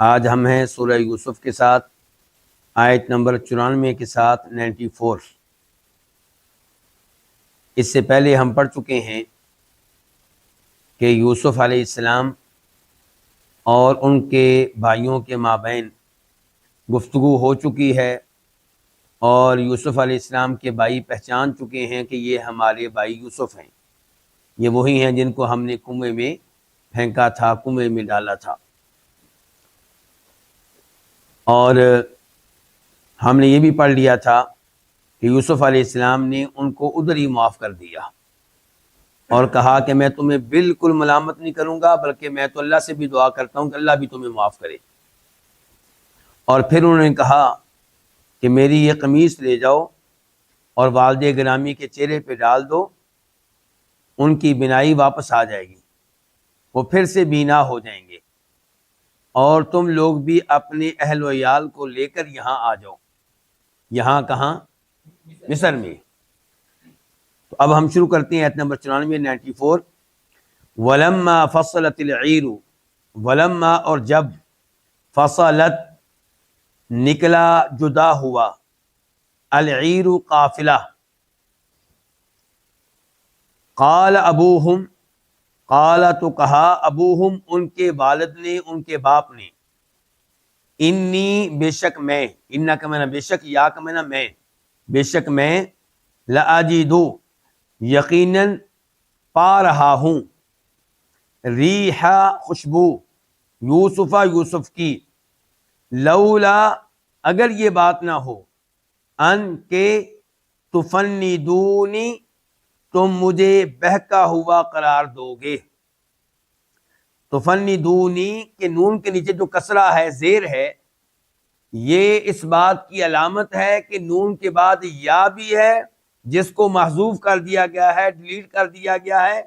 آج ہم ہیں سورہ یوسف کے ساتھ آیت نمبر 94 کے ساتھ 94۔ اس سے پہلے ہم پڑھ چکے ہیں کہ یوسف علیہ السلام اور ان کے بھائیوں کے مابین گفتگو ہو چکی ہے، اور یوسف علیہ السلام کے بھائی پہچان چکے ہیں کہ یہ ہمارے بھائی یوسف ہیں، یہ وہی ہیں جن کو ہم نے کنویں میں پھینکا تھا، کنویں میں ڈالا تھا۔ اور ہم نے یہ بھی پڑھ لیا تھا کہ یوسف علیہ السلام نے ان کو ادھر ہی معاف کر دیا اور کہا کہ میں تمہیں بالکل ملامت نہیں کروں گا، بلکہ میں تو اللہ سے بھی دعا کرتا ہوں کہ اللہ بھی تمہیں معاف کرے۔ اور پھر انہوں نے کہا کہ میری یہ قمیص لے جاؤ اور والد گرامی کے چہرے پہ ڈال دو، ان کی بینائی واپس آ جائے گی، وہ پھر سے بینا ہو جائیں گے، اور تم لوگ بھی اپنے اہل و عیال کو لے کر یہاں آ جاؤ۔ یہاں کہاں؟ مصر میں۔ تو اب ہم شروع کرتے ہیں آیت نمبر 94 وَلَمَّا فَصَلَتِ الْعِيرُ، ولما اور جب، فصلت نکلا جدا ہوا، العیر قافلہ، قال ابوہم، قال تو کہا، ابوہم ان کے والد نے، ان کے باپ نے، انی بے شک میں، انا کا معنی بے شک، یا کا معنی میں، بے شک میں، لاجدو یقیناً پا رہا ہوں، ریحا خوشبو، یوسفہ یوسف کی، لولا اگر یہ بات نہ ہو، ان کے تفندونی تم مجھے بہکا ہوا قرار دو گے۔ تفندونی کے نون کے نیچے جو کسرہ ہے، زیر ہے، یہ اس بات کی علامت ہے کہ نون کے بعد یا بھی ہے جس کو محذوف کر دیا گیا ہے، ڈیلیٹ کر دیا گیا ہے،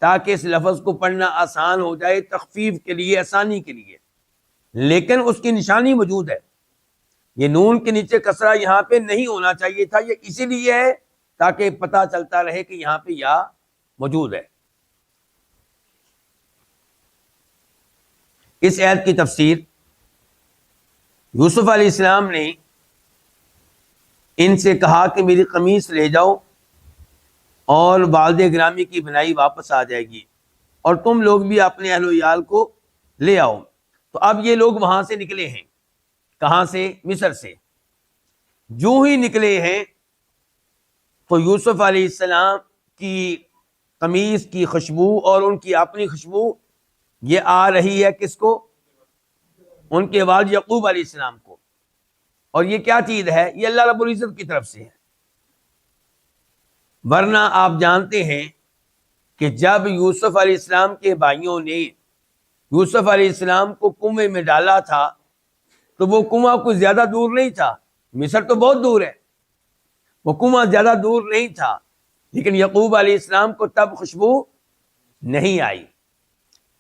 تاکہ اس لفظ کو پڑھنا آسان ہو جائے، تخفیف کے لیے، آسانی کے لیے، لیکن اس کی نشانی موجود ہے۔ یہ نون کے نیچے کسرہ یہاں پہ نہیں ہونا چاہیے تھا، یہ اسی لیے ہے تاکہ پتہ چلتا رہے کہ یہاں پہ یا موجود ہے۔ اس آیت کی تفسیر، یوسف علیہ السلام نے ان سے کہا کہ میری قمیص لے جاؤ اور والد گرامی کی بنائی واپس آ جائے گی، اور تم لوگ بھی اپنے اہل و عیال کو لے آؤ۔ تو اب یہ لوگ وہاں سے نکلے ہیں، کہاں سے؟ مصر سے۔ جو ہی نکلے ہیں تو یوسف علیہ السلام کی قمیص کی خوشبو اور ان کی اپنی خوشبو یہ آ رہی ہے کس کو؟ ان کے والد یعقوب علیہ السلام کو۔ اور یہ کیا چیز ہے؟ یہ اللہ رب العزت کی طرف سے ہے۔ ورنہ آپ جانتے ہیں کہ جب یوسف علیہ السلام کے بھائیوں نے یوسف علیہ السلام کو کنویں میں ڈالا تھا تو وہ کنواں کوئی زیادہ دور نہیں تھا، مصر تو بہت دور ہے، وہ کنواں زیادہ دور نہیں تھا، لیکن یعقوب علیہ السلام کو تب خوشبو نہیں آئی،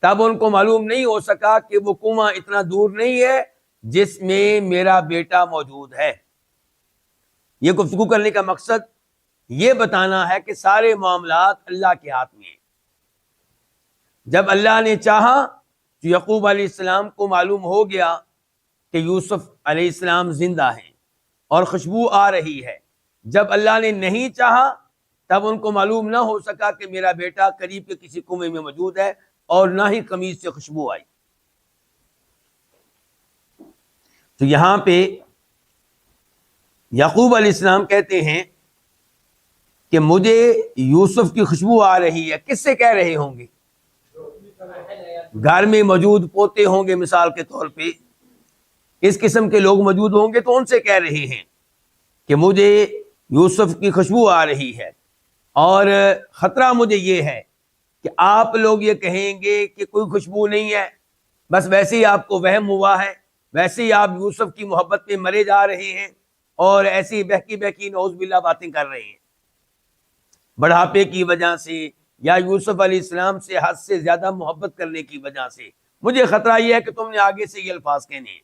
تب ان کو معلوم نہیں ہو سکا کہ وہ کنواں اتنا دور نہیں ہے جس میں میرا بیٹا موجود ہے۔ یہ گفتگو کرنے کا مقصد یہ بتانا ہے کہ سارے معاملات اللہ کے ہاتھ میں ہیں۔ جب اللہ نے چاہا تو یعقوب علیہ السلام کو معلوم ہو گیا کہ یوسف علیہ السلام زندہ ہیں اور خوشبو آ رہی ہے۔ جب اللہ نے نہیں چاہا تب ان کو معلوم نہ ہو سکا کہ میرا بیٹا قریب کے کسی کنویں میں موجود ہے، اور نہ ہی قمیص سے خوشبو آئی۔ تو یہاں پہ یعقوب علیہ السلام کہتے ہیں کہ مجھے یوسف کی خوشبو آ رہی ہے۔ کس سے کہہ رہے ہوں گے؟ گھر میں موجود پوتے ہوں گے، مثال کے طور پہ اس قسم کے لوگ موجود ہوں گے تو ان سے کہہ رہے ہیں کہ مجھے یوسف کی خوشبو آ رہی ہے، اور خطرہ مجھے یہ ہے کہ آپ لوگ یہ کہیں گے کہ کوئی خوشبو نہیں ہے، بس ویسے ہی آپ کو وہم ہوا ہے، ویسے ہی آپ یوسف کی محبت میں مرے جا رہے ہیں، اور ایسی بہکی بہکی نعوذ باللہ باتیں کر رہے ہیں بڑھاپے کی وجہ سے، یا یوسف علیہ السلام سے حد سے زیادہ محبت کرنے کی وجہ سے۔ مجھے خطرہ یہ ہے کہ تم نے آگے سے یہ الفاظ کہنے ہیں۔